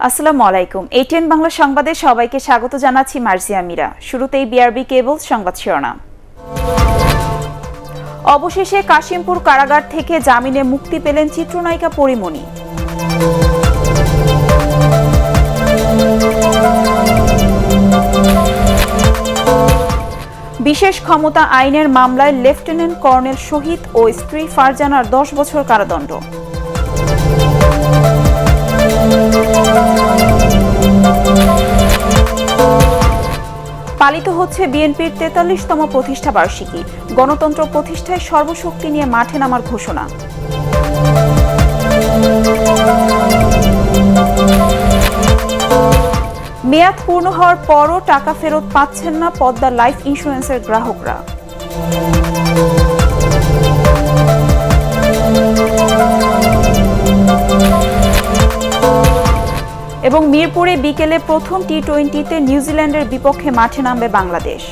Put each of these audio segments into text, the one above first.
আসসালামু আলাইকুম। এটিএন বাংলা সংবাদে সবাইকে স্বাগত জানাচ্ছি মার্জিয়া মীরা। শুরুতেই বিআরবি কেবল সংবাদ শিরোনাম। অবশেষে কাশিমপুর কারাগার থেকে জামিনে মুক্তি পেলেন চিত্রনায়িকা পরিমণি। বিশেষ ক্ষমতা আইনের মামলায় লেফটেন্যান্ট কর্নেল শহীদ ও স্ত্রী ফারজানার 10 বছর কারাদণ্ড। পালিত হচ্ছে বিএনপির 43তম প্রতিষ্ঠা বার্ষিকী। গণতন্ত্র প্রতিষ্ঠায় সর্বশক্তি নিয়ে মাঠে নামার ঘোষণা। মেয়াদ পূর্ণ হওয়ার পরও টাকা ফেরত পাচ্ছেন না পদ্মা লাইফ ইন্স্যুরেন্সের গ্রাহকরা। এবং মিরপুরে বিকেলে প্রথম টি-20তে নিউজিল্যান্ডের বিপক্ষে মাঠে নামবে বাংলাদেশ।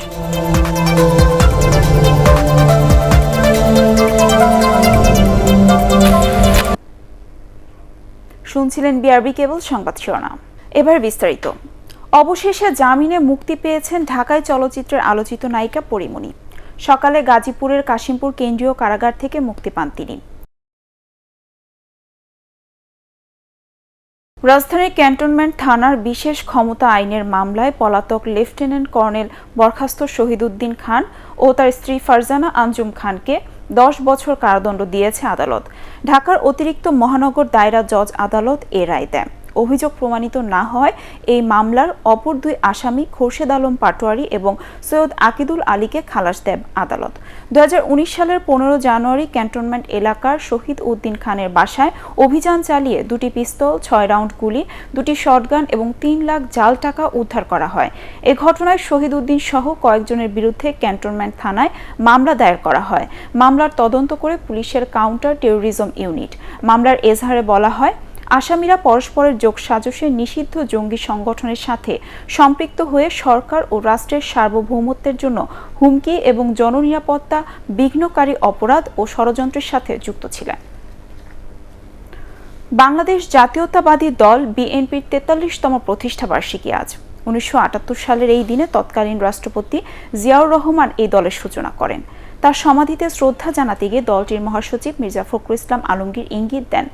শুনছিলেন বিআরবি কেবল সংবাদ শিরোনাম। এবার বিস্তারিত। অবশেষে জামিনে মুক্তি পেয়েছেন ঢাকায় চলচ্চিত্রের আলোচিত নায়িকা পরিমণি। সকালে গাজীপুরের কাশিমপুর কেন্দ্রীয় কারাগার থেকে মুক্তি পান তিনি। রাজধানীর ক্যান্টনমেন্ট থানার বিশেষ ক্ষমতা আইনের মামলায় পলাতক লেফটেন্যান্ট কর্নেল বরখাস্ত শহীদউদ্দিন খান ও তার স্ত্রী ফারজানা আঞ্জুম খানকে 10 বছর কারাদণ্ড দিয়েছে আদালত। ঢাকার অতিরিক্ত মহানগর দায়রা জজ আদালত এ রায় দেয়। অভিযোগ প্রমাণিত না হয় এই মামলার অপর দুই আসামি খোরশেদ আলম পাটোয়ারি এবং সৈয়দ আকিদুল আলীকে খালাস দেয় আদালত। 2019 সালের 15 জানুয়ারি ক্যান্টনমেন্ট এলাকার শহীদ উদ্দিন খানের বাসায় অভিযান চালিয়ে 2টি পিস্তল, 6 রাউন্ড গুলি, 2টি শটগান এবং 3 লাখ জাল টাকা উদ্ধার করা হয়। এ ঘটনায় শহীদ উদ্দিন সহ কয়েকজনের বিরুদ্ধে ক্যান্টনমেন্ট থানায় মামলা দায়ের করা হয়। মামলার তদন্ত করে পুলিশের কাউন্টার টেরোরিজম ইউনিট। মামলার এজাহারে বলা হয়, আসামিরা পরস্পরের যোগসাজশে নিষিদ্ধ জঙ্গি সংগঠনের সাথে সম্পৃক্ত হয়ে সরকার ও রাষ্ট্রের সার্বভৌমত্বের জন্য হুমকি এবং জননিরাপত্তা বিঘ্নকারী অপরাধ ও ষড়যন্ত্রের সাথে যুক্ত ছিলেন। বাংলাদেশ জাতীয়তাবাদী দল বিএনপির 43তম প্রতিষ্ঠা বার্ষিকী আজ। 1978 সালের এই দিনে তৎকালীন রাষ্ট্রপতি জিয়াউর রহমান এই দলের সূচনা করেন। তার সমাধিতে শ্রদ্ধা জানাতে গিয়ে দলটির মহাসচিব মির্জা ফখরুল ইসলাম আলমগীর ইঙ্গিত দেন,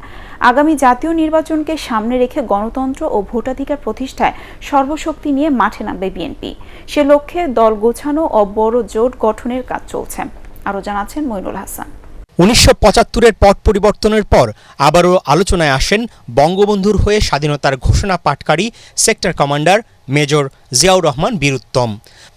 আগামী জাতীয় নির্বাচনকে সামনে রেখে গণতন্ত্র ও ভোটাধিকার প্রতিষ্ঠায় সর্বশক্তি নিয়ে মাঠে নামবে বিএনপি। সে লক্ষ্যে দল গোছানো ও বড় জোট গঠনের কাজ চলছে। আরও জানাচ্ছেন মইনুল হাসান। 1975-এর পট পরিবর্তনের পর আবারও আলোচনায় আসেন বঙ্গবন্ধুর হয়ে স্বাধীনতার ঘোষণা পাঠকারী sector commander major Ziaur Rahman বীরুত্তম।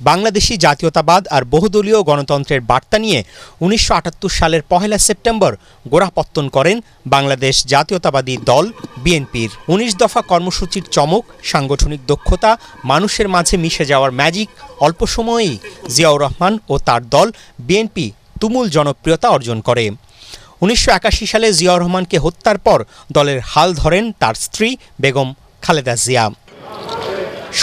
বাংলাদেশি জাতীয়তাবাদ আর বহুদলীয় গণতন্ত্রের বার্তা নিয়ে 1978 সালের 1 সেপ্টেম্বর গোড়াপত্তন করেন বাংলাদেশ জাতীয়তাবাদী দল বিএনপির। 19 দফা কর্মসূচির চমক, সাংগঠনিক দক্ষতা, মানুষের মাঝে মিশে যাওয়ার ম্যাজিক, অল্প সময়েই জিয়াউর রহমান ও তার দল বিএনপি তুমুল জনপ্রিয়তা অর্জন করে। 1981 সালে জিয়াউর রহমানকে হত্যার পর দলের হাল ধরেন তার স্ত্রী বেগম খালেদা জিয়া।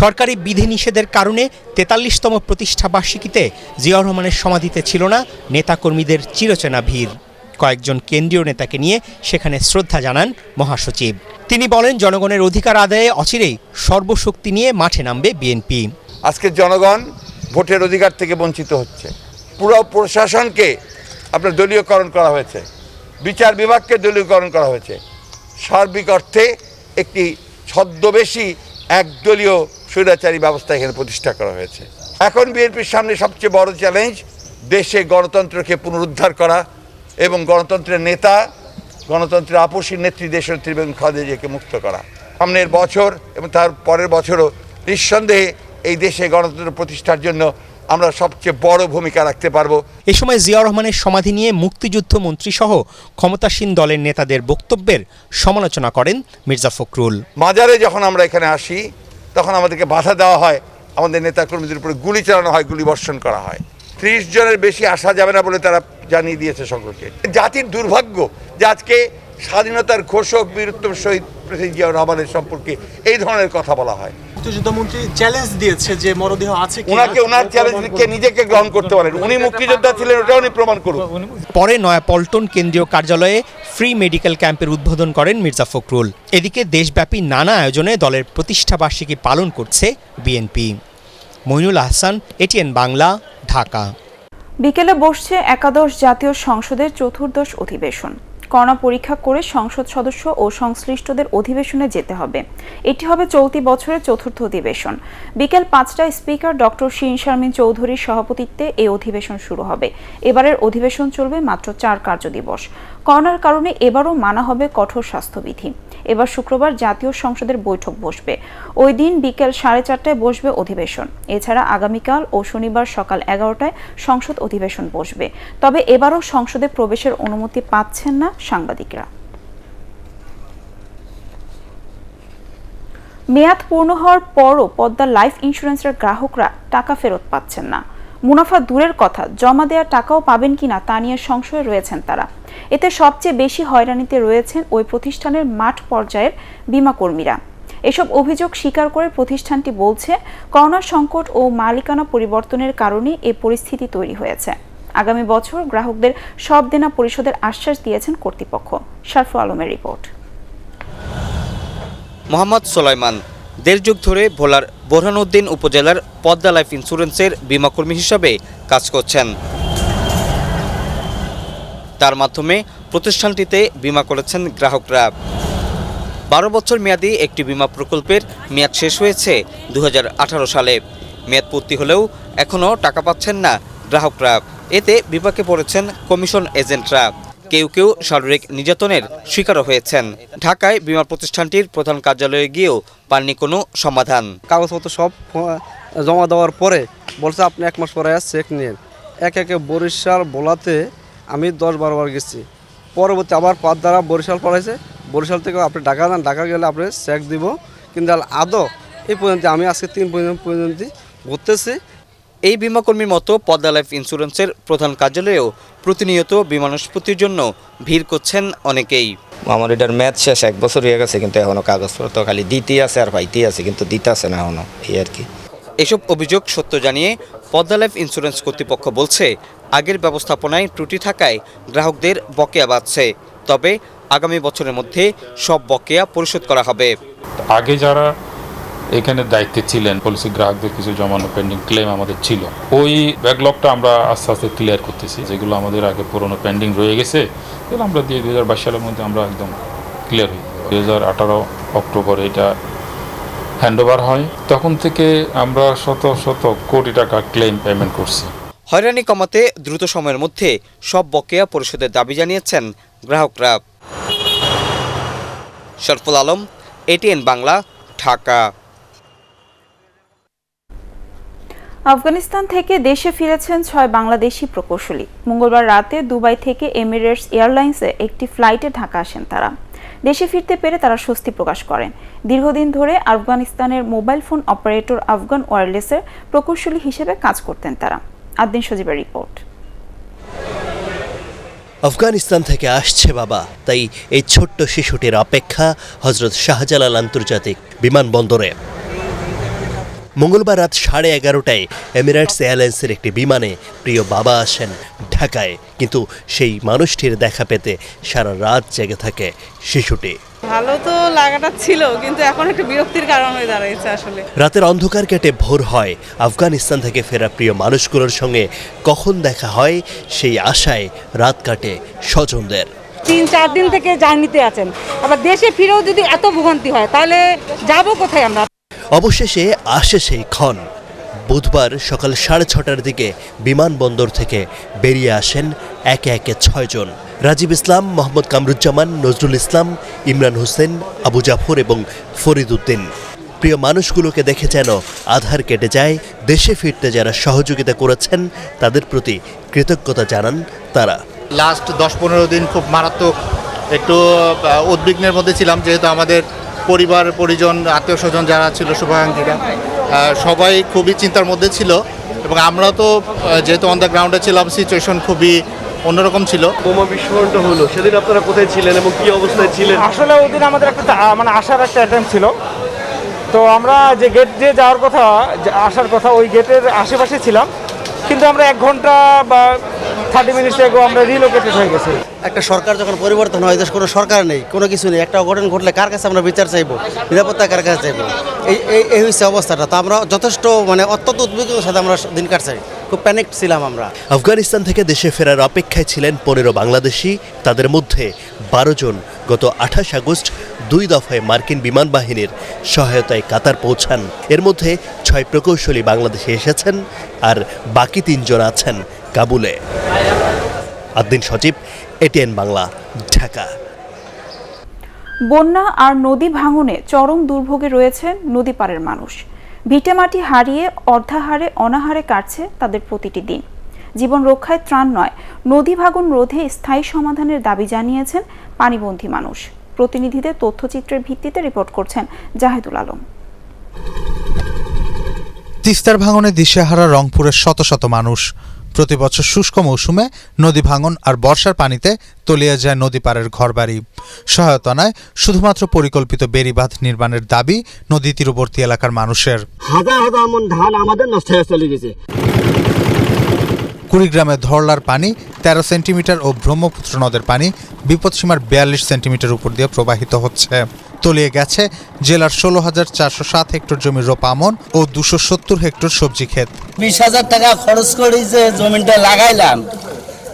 সরকারি বিধিনিষেধের কারণে 43তম প্রতিষ্ঠা বার্ষিকীতে জিয়াউর রহমানের সমাধিতে ছিল না নেতাকর্মীদের চিরচেনা ভিড়। কয়েকজন কেন্দ্রীয় নেতাকে নিয়ে সেখানে শ্রদ্ধা জানান মহাসচিব। তিনি বলেন, জনগণের অধিকার আদায়ে অচিরেই সর্বশক্তি নিয়ে মাঠে নামবে বিএনপি। আজকে জনগণ ভোটের অধিকার থেকে বঞ্চিত হচ্ছে। পুরো প্রশাসনকে আপনার দলীয়করণ করা হয়েছে, বিচার বিভাগকে দলীয়করণ করা হয়েছে। সার্বিক অর্থে একটি ছদ্মবেশী একদলীয় স্বৈরাচারী ব্যবস্থা এখানে প্রতিষ্ঠা করা হয়েছে। এখন বিএনপির সামনে সবচেয়ে বড় চ্যালেঞ্জ দেশে গণতন্ত্রকে পুনরুদ্ধার করা এবং গণতন্ত্রের নেতা, গণতন্ত্রের আপসী নেত্রী দেশনেত্রী বেগম খালেদা জিয়াকে মুক্ত করা। সামনের বছর এবং তার পরের বছরও নিঃসন্দেহে এই দেশে গণতন্ত্র প্রতিষ্ঠার জন্য আমরা সবচেয়ে বড় ভূমিকা রাখতে পারবো। এ সময় জিয়াউর রহমানের সমাধি নিয়ে মুক্তিযুদ্ধ মন্ত্রী সহ ক্ষমতাসীন দলের নেতাদের বক্তব্যের সমালোচনা করেন মির্জা ফখরুল। মাজারে যখন আমরা এখানে আসি তখন আমাদেরকে বাধা দেওয়া হয়, আমাদের নেতাকর্মীদের উপরে গুলি চালানো হয়, গুলি বর্ষণ করা হয়। 30 জনের বেশি আসা যাবে না বলে তারা জানিয়ে দিয়েছে সকলকে। জাতির দুর্ভাগ্য যে আজকে স্বাধীনতার ঘোষক বীরুত্তম শহীদ প্রেসিডেন্ট জিয়াউর রহমানের সম্পর্কে এই ধরনের কথা বলা হয়। মুক্তিযোদ্ধা মন্ত্রী চ্যালেঞ্জ দিয়েছে যে মরদেহ আছে কি ওনার চ্যালেঞ্জকে নিজেকে গ্রহণ করতে পারেন। উনি মুক্তিযোদ্ধা ছিলেন, ওটা উনি প্রমাণ করুন। পরে নয়াপল্টন কেন্দ্রীয় কার্যালয়ে ফ্রি মেডিকেল ক্যাম্পের উদ্বোধন করেন মির্জা ফখরুল। এদিকে দেশব্যাপী নানা আয়োজনে দলের প্রতিষ্ঠাবার্ষিকী পালন করছে বিএনপি। মইনুল আহসান, এটিএন বাংলা, ঢাকা। বিকেলে বসছে একাদশ জাতীয় সংসদের চতুর্দশ অধিবেশন। করোনা পরীক্ষা করে সংসদ সদস্য ও সংশ্লিষ্টদের অধিবেশনে যেতে হবে। এটি হবে চলতি বছরের চতুর্থ অধিবেশন। বিকেল 5টায় স্পিকার ডক্টর শিরিন শারমিন চৌধুরীর সভাপতিত্বে এই অধিবেশন শুরু হবে। এবারের অধিবেশন চলবে মাত্র 4 কার্যদিবস। করোনার কারণে এবারও মানা হবে কঠোর স্বাস্থ্যবিধি। এবার শুক্রবার জাতীয় সংসদের বৈঠক বসবে। ওই দিন বিকেল 4:30টায় বসবে অধিবেশন। এছাড়া আগামীকাল ও শনিবার সকাল 11টায় সংসদ অধিবেশন বসবে। তবে এবারও সংসদে প্রবেশের অনুমতি পাচ্ছেন না সাংবাদিকরা। মেয়াদ পূর্ণ হওয়ার পরও পদ্মা লাইফ ইন্স্যুরেন্সের গ্রাহকরা টাকা ফেরত পাচ্ছেন না। মুনাফা দূরের কথা, জমা দেওয়া টাকাও পাবেন কিনা তা নিয়ে সংশয়ে রয়েছেন তারা। এতে সবচেয়ে বেশি হয়রানিতে রয়েছেন ওই প্রতিষ্ঠানের মাঠ পর্যায়ের বীমা কর্মীরা। এসব অভিযোগ স্বীকার করে প্রতিষ্ঠানটি বলছে, করোনা সংকট ও মালিকানা পরিবর্তনের কারণে এ পরিস্থিতি তৈরি হয়েছে। আগামী বছর গ্রাহকদের সব দেনা পরিশোধের আশ্বাস দিয়েছেন কর্তৃপক্ষ। শারফুল আলমের রিপোর্ট। মোহাম্মদ সোলাইমান দেড় যুগ ধরে ভোলার বোরহানউদ্দিন উপজেলার পদ্মা লাইফ ইন্স্যুরেন্সের বীমাকর্মী হিসাবে কাজ করছেন। তার মাধ্যমে প্রতিষ্ঠানটিতে বীমা করেছেন গ্রাহকরা। 12 বছর মেয়াদী একটি বীমা প্রকল্পের মেয়াদ শেষ হয়েছে 2018 সালে। মেয়াদ পূর্তি হলেও এখনও টাকা পাচ্ছেন না গ্রাহকরা। এতে বিপাকে পড়েছেন কমিশন এজেন্টরা। কেউ কেউ শারীরিক নির্যাতনের শিকারও হয়েছেন। ঢাকায় বীমা প্রতিষ্ঠানটির প্রধান কার্যালয়ে গিয়েও পাননি কোনো সমাধান। কাগজপত্র সব জমা দেওয়ার পরে বলছে আপনি 1 মাস পরে চেক নিন। একে বরিশাল বোলাতে আমি 10-12 বার গেছি। পরবর্তী আবার পাঁচ দ্বারা বরিশাল পড়াইছে। বরিশাল থেকে আপনি ঢাকা যান, ঢাকা গেলে আপনি চেক দিব। কিন্তু আদৌ এই পর্যন্ত আমি আজকে 3 পর্যন্ত ঘুরতেছি। এই বীমাকর্মীর মতো পদ্মা লাইফ ইন্স্যুরেন্সের প্রধান কার্যালয়েও প্রতিনিয়ত বীমা নিষ্পত্তির জন্য ভিড় করছেন অনেকেই। আমার এটার ম্যাচ শেষ 1 বছর হয়ে গেছে, কিন্তু এখনও কাগজপত্র খালি দিতেই আছে আর পাইতেই আছে, কিন্তু দিতে আছে না এখনও, এই আর কি। এসব অভিযোগ সত্য জানিয়ে পদ্মা লাইফ ইন্স্যুরেন্স কর্তৃপক্ষ বলছে, আগের ব্যবস্থাপনায় ত্রুটি থাকায় গ্রাহকদের বকেয়া বাড়ছে। তবে আগামী বছরের মধ্যে সব বকেয়া পরিশোধ করা হবে। আগে যারা এখানে দায়িত্বে ছিলেন, পলিসি গ্রাহকদের কিছু জমানো পেন্ডিং ক্লেম আমাদের ছিল, ওই ব্যাকলগটা আমরা আস্তে আস্তে ক্লিয়ার করতেছি। যেগুলো আমাদের আগে পুরনো পেন্ডিং রয়ে গেছে এগুলো আমরা দিয়ে 2022 সালের মধ্যে আমরা একদম ক্লিয়ার হই। 2018 অক্টোবর এটা হ্যান্ডওভার হয়, তখন থেকে আমরা শত শত কোটি টাকা ক্লেম পেমেন্ট করছি। হয়রানি কমাতে দ্রুত সময়ের মধ্যে সব বকেয়া পরিশোধের দাবি জানিয়েছেন গ্রাহকরা। শরফুল আলম, এটিএন বাংলা, ঢাকা। আফগানিস্তান থেকে দেশে ফিরেছেন 6 বাংলাদেশি প্রকৌশলী। মঙ্গলবার রাতে দুবাই থেকে এমিরেটস এয়ারলাইন্সে একটি ফ্লাইটে ঢাকা আসেন তারা। দেশে ফিরতে পেরে তারা স্বস্তি প্রকাশ করেন। দীর্ঘদিন ধরে আফগানিস্তানের মোবাইল ফোন অপারেটর আফগান ওয়্যারলেসের প্রকৌশলী হিসেবে কাজ করতেন তারা। আদ্দিন সজীবের রিপোর্ট। আফগানিস্তান থেকে আসছে বাবা, তাই এই ছোট্ট শিশুটির অপেক্ষা হযরত শাহজালাল আন্তর্জাতিক বিমানবন্দরে। মঙ্গলবার রাত 11:30টায় এমিরেটস এয়ারলাইন্সের একটি বিমানে প্রিয় বাবা আসেন ঢাকায়, কিন্তু সেই মানুষটির দেখা পেতে সারা রাত জেগে থাকে শিশুটি। ভালো তো লাগাটা ছিল, কিন্তু এখন একটা বিরক্তির কারণ হয়ে দাঁড়িয়েছে। আসলে রাতের অন্ধকার কেটে ভোর হয়। আফগানিস্তান থেকে ফেরা প্রিয় মানুষগুলোর সঙ্গে কখন দেখা হয় সেই আশায় রাত কাটে স্বজনদের। 3-4 দিন থেকে জার্নিতে আছেন, আবার দেশে ফিরেও যদি এত ভোগান্তি হয় তাহলে যাব কোথায় আমরা? অবশেষে আসে সেই ক্ষণ। বুধবার সকাল 6:30টার দিকে বিমানবন্দর থেকে বেরিয়ে আসেন একে একে 6 জন। রাজীব ইসলাম, মোহাম্মদ কামরুজ্জামান, নজরুল ইসলাম, ইমরান হোসেন, আবু জাফর এবং ফরিদ উদ্দিন। প্রিয় মানুষগুলোকে দেখে যেন আধার কেটে যায়। দেশে ফিরতে যারা সহযোগিতা করেছেন তাদের প্রতি কৃতজ্ঞতা জানান তারা। লাস্ট 10-15 দিন খুব মারাত্মক একটু উদ্বিগ্নের মধ্যে ছিলাম, যেহেতু আমাদের পরিবার পরিজন আত্মীয় স্বজন যারা ছিল শুভাকাঙ্ক্ষীরা সবাই খুবই চিন্তার মধ্যে ছিল, এবং আমরা তো যেহেতু অন দ্য গ্রাউন্ডে ছিলাম, সিচুয়েশন খুবই অন্যরকম ছিল। বোমা বিস্ফোরণটা হলো, সেদিন আপনারা কোথায় ছিলেন এবং কি অবস্থায় ছিলেন? আসলে ওই দিন আমাদের একটা আসার একটা অ্যাটেম্প ছিল, তো আমরা যে গেট দিয়ে যাওয়ার কথা আসার কথা ওই গেটের আশেপাশে ছিলাম, কিন্তু আমরা 1 ঘন্টা বা 30 মিনিট আগে আমরা রিলোকেটেড হয়ে গেছি। একটা সরকার যখন পরিবর্তন হয়, দেশ কোনো সরকার নেই, কোনো কিছু নেই, একটা অঘটন ঘটলে কার কাছে আমরা বিচার চাইবো, নিরাপত্তা কার কাছে চাইবো, এই হচ্ছে অবস্থাটা। তো আমরা যথেষ্ট অত্যন্ত উদ্বিগ্নতার সাথে আমরা দিন কাটছি, খুব প্যানিক ছিলাম আমরা। আফগানিস্তান থেকে দেশে ফেরার অপেক্ষায় ছিলেন 15 বাংলাদেশি। তাদের মধ্যে 12 জন গত 28 আগস্ট 2 দফায় মার্কিন বিমান বাহিনীর সহায়তায় কাতার পৌঁছান। এর মধ্যে 6 প্রকৌশলী বাংলাদেশে এসেছেন, আর বাকি 3 জন আছেন কাবুলে। আদ্দিন সচিব, এটিএন বাংলা, ঢাকা। বন্যা আর নদী ভাঙনে চরম দুর্ভোগে রয়েছে নদী পাড়ের মানুষ। ভিটেমাটি হারিয়ে অর্ধাহারে অনাহারে কাটছে তাদের প্রতিটি দিন। জীবন রক্ষায় ত্রাণ নয়, নদী ভাঙন রোধে স্থায়ী সমাধানের দাবি জানিয়েছেন পানিবন্দী মানুষ। প্রতিনিধিদের তথ্যচিত্রের ভিত্তিতে রিপোর্ট করছেন জাহেদুল আলম। তিস্তার ভাঙনে দিশেহারা রংপুরের শত শত মানুষ। প্রতি বছর শুষ্ক মৌসুমে নদী ভাঙন আর বর্ষার পানিতে তলিয়ে যায় নদী পাড়ের ঘরবাড়ি। সহায়তা নয়, শুধুমাত্র পরিকল্পিত বেড়িবাঁধ নির্মাণের দাবি নদী তীরবর্তী এলাকার মানুষের। হাজার হাজার মন ধান আমাদের নষ্ট হয়ে চলে গেছে। কুড়িগ্রামে ধরলার পানি 13 সেন্টিমিটার ও ব্রহ্মপুত্র নদের পানি বিপদসীমার 42 সেন্টিমিটার উপর দিয়ে প্রবাহিত হচ্ছে। তলিয়ে গেছে জেলার 16,407 হেক্টর জমির রোপা আমন ও 270 হেক্টর সবজি ক্ষেত। 20,000 টাকা খরচ করে যে জমিটা লাগাইলাম,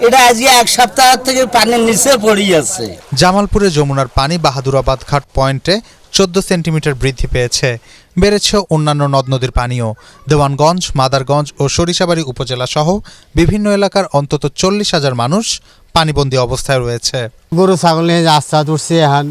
এটা আজকে 1 সপ্তাহ থেকে পানির নিচে পড়ে আছে। জামালপুরে যমুনার পানি বাহাদুরাবাদ ঘাট পয়েন্টে 14 সেন্টিমিটার বৃদ্ধি পেয়েছে। বেড়েছে অন্যান্য নদ নদীর পানিও। দেওয়ানগঞ্জ, মাদারগঞ্জ ও সরিষাবাড়ি উপজেলা সহ বিভিন্ন এলাকার অন্তত 40,000 মানুষ পানিবন্দী অবস্থায় রয়েছে। গরু ছাগল নিয়ে রাস্তা উঠছে, এখন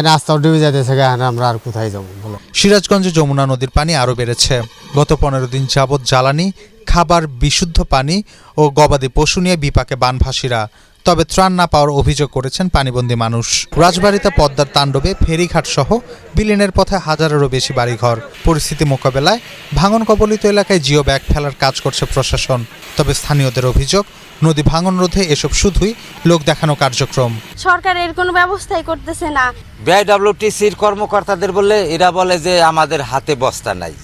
রাস্তাও ডুবে যেতেছে, এখন আমরা আর কোথায় যাবো বলো। সিরাজগঞ্জে যমুনা নদীর পানি আরও বেড়েছে। গত 15 দিন যাবৎ জ্বালানি, খাবার, বিশুদ্ধ পানি ও গবাদি পশু নিয়ে বিপাকে বানভাসীরা। তবে ত্রাণ না পাওয়ার অভিযোগ করেছেন পানিবন্দী মানুষ। রাজবাড়িতে পদ্মার তাণ্ডবে ফেরিঘাট সহ বিলীনের পথে হাজারেরও বেশি বাড়িঘর। পরিস্থিতি মোকাবেলায় ভাঙন কবলিত এলাকায় জিও ব্যাগ ফেলার কাজ করছে প্রশাসন। তবে স্থানীয়দের অভিযোগ, নদী ভাঙন রোধে এসব শুধুই লোক দেখানো কার্যক্রম। সরকার এর কোনো ব্যবস্থাই করতেছে না। বিআইডব্লিউটিসির কর্মকর্তাদের বললে এরা বলে যে আমাদের হাতে বস্তা নাই।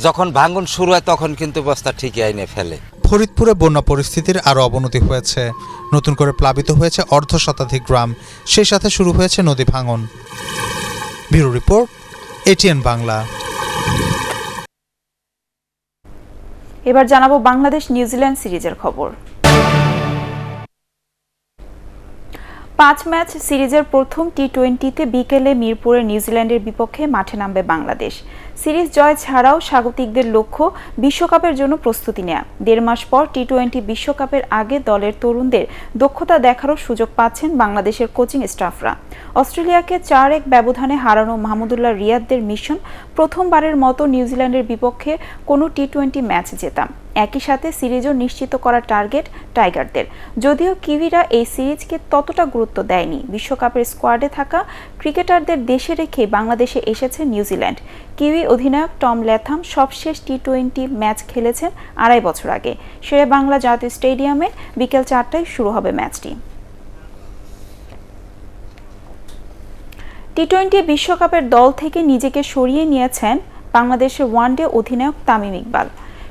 যখন ভাঙন শুরু হয় তখন কিন্তু বস্তা ঠিকই আইনে ফেলে। ফরিদপুরে বন্যা পরিস্থিতির আরও অবনতি হয়েছে। নতুন করে প্লাবিত হয়েছে অর্ধশতাধিক গ্রাম, সেই সাথে শুরু হয়েছে নদী ভাঙন। Bureau report, ATN Bangla. এবার জানাবো বাংলাদেশ নিউজিল্যান্ড সিরিজের খবর। 5 ম্যাচ সিরিজের প্রথম টি20তে বিকেলে মিরপুরে নিউজিল্যান্ডের বিপক্ষে মাঠে নামবে বাংলাদেশ। সিরিজ জয় ছাড়াও স্বাগতিকদের লক্ষ্য বিশ্বকাপের জন্য প্রস্তুতি নেওয়া। 1.5 মাস পর টি20 বিশ্বকাপের আগে দলের তরুণদের দক্ষতা দেখারও সুযোগ পাচ্ছেন বাংলাদেশের কোচিং স্টাফরা। অস্ট্রেলিয়াকে 4-1 ব্যবধানে হারানো মাহমুদুল্লাহ রিয়াদদের মিশন প্রথমবারের মতো নিউজিল্যান্ডের বিপক্ষে কোনো টি20 ম্যাচ জেতা। একই সাথে সিরিজও নিশ্চিত করার টার্গেট টাইগারদের। যদিও কিউইরা এই সিরিজকে ততটা গুরুত্ব দেয়নি। বিশ্বকাপের স্কোয়াডে থাকা ক্রিকেটারদের দেশে রেখে বাংলাদেশে এসেছে নিউজিল্যান্ড। কিউই অধিনায়ক টম ল্যাথাম সবশেষ টি20 ম্যাচ খেলেছেন 2.5 বছর আগে। শেরে বাংলা জাতীয় স্টেডিয়ামে বিকেল 4টায় শুরু হবে ম্যাচটি। টি20 বিশ্বকাপের দল থেকে নিজেকে সরিয়ে নিয়েছেন বাংলাদেশের ওয়ানডে অধিনায়ক তামিম ইকবাল।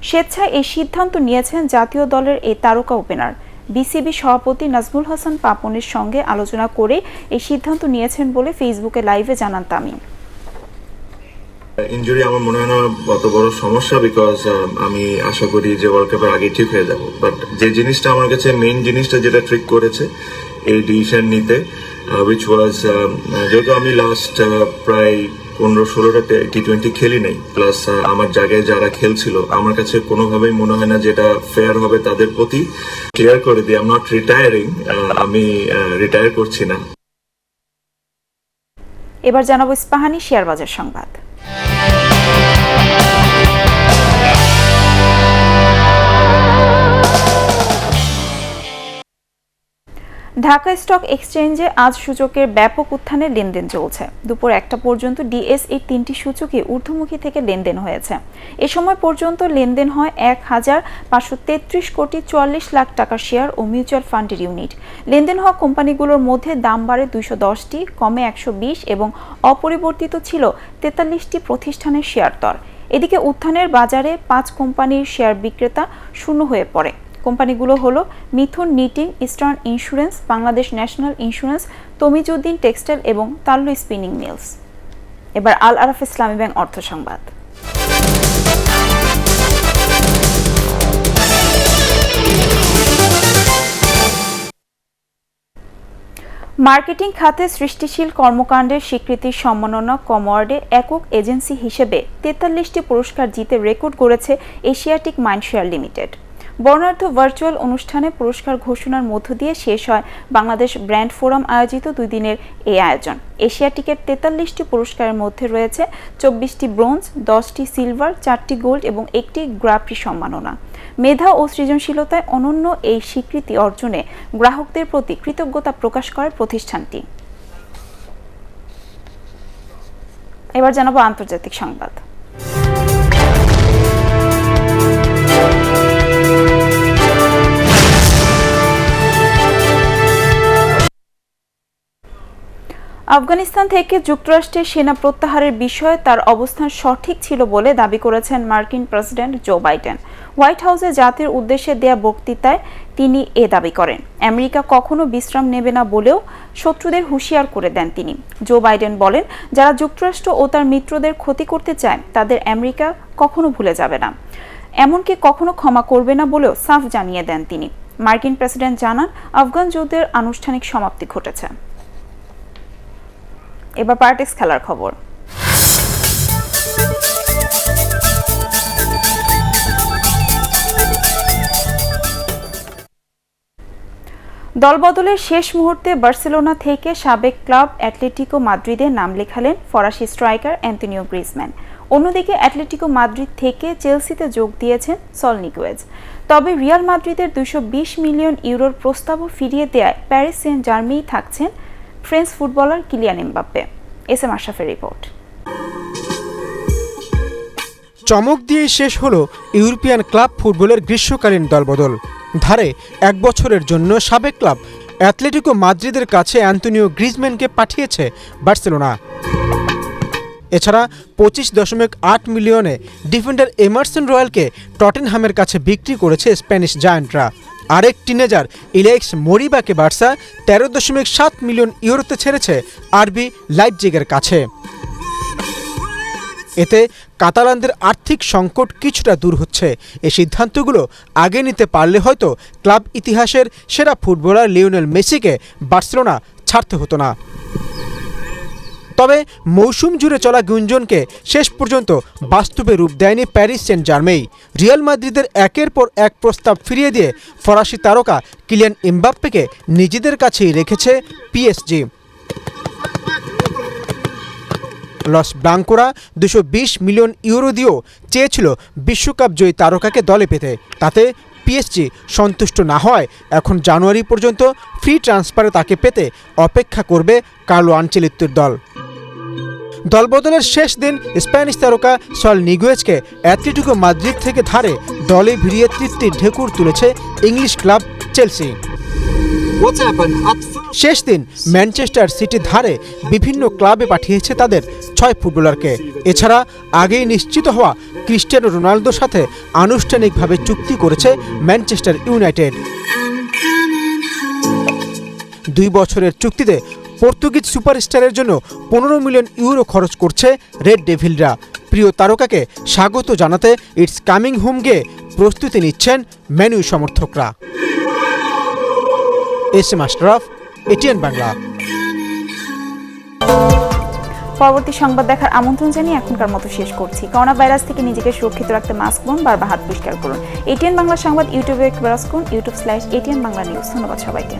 স্বেচ্ছায় এই সিদ্ধান্ত নিয়েছেন জাতীয় দলের এই তারকা ওপেনার। বিসিবি সভাপতি নাজমুল হাসান পাপনের সঙ্গে আলোচনা করে এই সিদ্ধান্ত নিয়েছেন বলে ফেসবুকে লাইভে জানান তামিম। ইনজুরি আমার মনে হয় না অত বড় সমস্যা, বিকজ আমি আশা করি যে ওয়ার্ল্ড কাপের আগে ঠিক হয়ে যাব। বাট যে জিনিসটা আমার কাছে মেইন জিনিসটা যেটা ট্রিক করেছে এই ডিসিশন নিতে, উইচ ওয়াজ যেহেতু আমি লাস্ট প্রায় 15-16টা টি20 খেলি নাই, প্লাস আমার জায়গায় যারা খেলছিল, আমার কাছে কোনোভাবেই মনে হয় না যেটা ফেয়ার হবে তাদের প্রতি। ক্লিয়ার করে দিই, আই এম নট রিটায়ারিং, আমি রিটায়ার করছি না। এবার জানাবো ইস্পাহানি শেয়ার বাজার সংবাদ। ঢাকা স্টক এক্সচেঞ্জে আজ সূচকের ব্যাপক উত্থানে লেনদেন চলছে। দুপুর 1টা পর্যন্ত ডিএসই 3টি সূচকই ঊর্ধ্বমুখী থেকে লেনদেন হয়েছে। এ সময় পর্যন্ত লেনদেন হয় 1,533 কোটি 44 লাখ টাকার শেয়ার ও মিউচুয়াল ফান্ডের ইউনিট। লেনদেন হওয়া কোম্পানিগুলোর মধ্যে দাম বাড়ে 210টি, কমে 120 এবং অপরিবর্তিত ছিল 43টি প্রতিষ্ঠানের শেয়ার দর। এদিকে উত্থানের বাজারে 5 কোম্পানির শেয়ার বিক্রেতা শূন্য হয়ে পড়ে। কোম্পানিগুলো হলো Mithun knitting, eastern insurance, Bangladesh national insurance, Tamizuddin textile এবং তাল্লু স্পিনিং মিলস। এবার আল আরাফ ইসলামী ব্যাংক অর্থ সংবাদ। মার্কেটিং খাতে সৃষ্টিশীল কর্মকাণ্ডের স্বীকৃতির সম্মাননা কমওয়ার্ডে একক এজেন্সি হিসেবে 43টি পুরস্কার জিতে রেকর্ড গড়েছে এশিয়াটিক মাইন্ডশেয়ার লিমিটেড। বর্ণাঢ্য ভার্চুয়াল অনুষ্ঠানে পুরস্কার ঘোষণার মধ্য দিয়ে শেষ হয় বাংলাদেশ ব্র্যান্ড ফোরাম আয়োজিত 2 দিনের এই আয়োজন। এশিয়াটিকের 43টি পুরস্কারের মধ্যে রয়েছে 24টি ব্রোঞ্জ, 10টি সিলভার, 4টি গোল্ড এবং 1টি গ্রাপ্রি সম্মাননা। মেধা ও সৃজনশীলতায় অনন্য এই স্বীকৃতি অর্জনে গ্রাহকদের প্রতি কৃতজ্ঞতা প্রকাশ করে প্রতিষ্ঠানটি। এবার জানাবো আন্তর্জাতিক সংবাদ। আফগানিস্তান থেকে যুক্তরাষ্ট্রের সেনা প্রত্যাহারের বিষয়ে তার অবস্থান সঠিক ছিল বলে দাবি করেছেন মার্কিন প্রেসিডেন্ট জো বাইডেন। হোয়াইট হাউসে জাতির উদ্দেশ্যে দেয়া বক্তৃতায় তিনি এ দাবি করেন। আমেরিকা কখনো বিশ্রাম নেবে না বলেও শত্রুদের হুঁশিয়ার করে দেন তিনি। জো বাইডেন বলেন, যারা যুক্তরাষ্ট্র ও তার মিত্রদের ক্ষতি করতে চায় তাদের আমেরিকা কখনো ভুলে যাবে না, এমনকি কখনো ক্ষমা করবে না বলেও সাফ জানিয়ে দেন তিনি। মার্কিন প্রেসিডেন্ট জানান, আফগান যুদ্ধের আনুষ্ঠানিক সমাপ্তি ঘটেছে। এবার পার্টিক্স খেলার খবর। দলবদলের শেষ মুহূর্তে বার্সেলোনা থেকে সাবেক ক্লাব অ্যাটলেটিকো মাদ্রিদে নাম লেখালেন ফরাসি স্ট্রাইকার অ্যান্তোনিও গ্রিজম্যান। অন্যদিকে অ্যাটলেটিকো মাদ্রিদ থেকে চেলসিতে যোগ দিয়েছেন সল নিগুয়েজ। তবে রিয়াল মাদ্রিদের 220 মিলিয়ন ইউরোর প্রস্তাবও ফিরিয়ে দেয়ায় প্যারিস সেন্ট জার্মেই থাকছেন French footballer Kylian Mbappe. S M আশরাফের রিপোর্ট। চমক দিয়ে শেষ হলো ইউরোপিয়ান ক্লাব ফুটবলের গ্রীষ্মকালীন দলবদল। ধারে 1 বছরের জন্য সাবেক ক্লাব অ্যাটলেটিকো মাদ্রিদের কাছে অ্যান্তোনিও গ্রিজম্যানকে পাঠিয়েছে বার্সেলোনা। এছাড়া 25.8 মিলিয়নে ডিফেন্ডার এমারসন রয়্যালকে টটেনহামের কাছে বিক্রি করেছে স্প্যানিশ জায়ান্টরা। আরেক টিনেজার ইলেক্স মোরিবাকে বার্সা 13.7 মিলিয়ন ইউরোতে ছেড়েছে আরবি লাইপজিগের কাছে। এতে কাতালানদের আর্থিক সংকট কিছুটা দূর হচ্ছে। এই সিদ্ধান্তগুলো আগে নিতে পারলে হয়তো ক্লাব ইতিহাসের সেরা ফুটবলার লিওনেল মেসিকে বার্সেলোনা ছাড়তে হতো না। তবে মৌসুম জুড়ে চলা গুঞ্জনকে শেষ পর্যন্ত বাস্তবে রূপ দেয়নি প্যারিস সেন্ট জার্মেই। রিয়াল মাদ্রিদের একের পর এক প্রস্তাব ফিরিয়ে দিয়ে ফরাসি তারকা কিলিয়ান এমবাপ্পেকে নিজেদের কাছেই রেখেছে পিএসজি। লস ব্লাঙ্কোরা 220 মিলিয়ন ইউরো দিয়েও চেয়েছিল বিশ্বকাপ জয়ী তারকাকে দলে পেতে। তাতে পিএসজি সন্তুষ্ট না হয় এখন জানুয়ারি পর্যন্ত ফ্রি ট্রান্সফারে তাকে পেতে অপেক্ষা করবে কার্লো আনচেলত্তির দল। দলবদলের শেষ দিন স্প্যানিশ তারকা সল নিগুয়েজকে অ্যাটলেটিকো মাদ্রিদ থেকে ধারে দলে ভিড়িয়ে তৃপ্তির ঢেকুর তুলেছে ইংলিশ ক্লাব চেলসি। শেষ দিন ম্যানচেস্টার সিটি ধারে বিভিন্ন ক্লাবে পাঠিয়েছে তাদের 6 ফুটবলারকে। এছাড়া আগেই নিশ্চিত হওয়া ক্রিস্টিয়ানো রোনালদোর সাথে আনুষ্ঠানিকভাবে চুক্তি করেছে ম্যানচেস্টার ইউনাইটেড। 2 বছরের চুক্তিতে পর্তুগিজ সুপারস্টারের জন্য 15 মিলিয়ন ইউরো খরচ করছে রেড ডেভিলরা। প্রিয় তারকাকে স্বাগত জানাতে ইটস কামিং হোম গিয়ে প্রস্তুতি নিচ্ছেন ম্যানইউ সমর্থকরা। S M Ashraf, ATN Bangla. পরবর্তী সংবাদ দেখার আমন্ত্রণ জানিয়ে এখনকার মতো শেষ করছি। করোনা ভাইরাস থেকে নিজেকে সুরক্ষিত রাখতে মাস্ক পরুন, বারবার হাত পরিষ্কার করুন। এটিএন বাংলা সংবাদ ইউটিউবে ব্রাউজ করুন, youtube/ATN বাংলা নিউজ। ধন্যবাদ সবাইকে।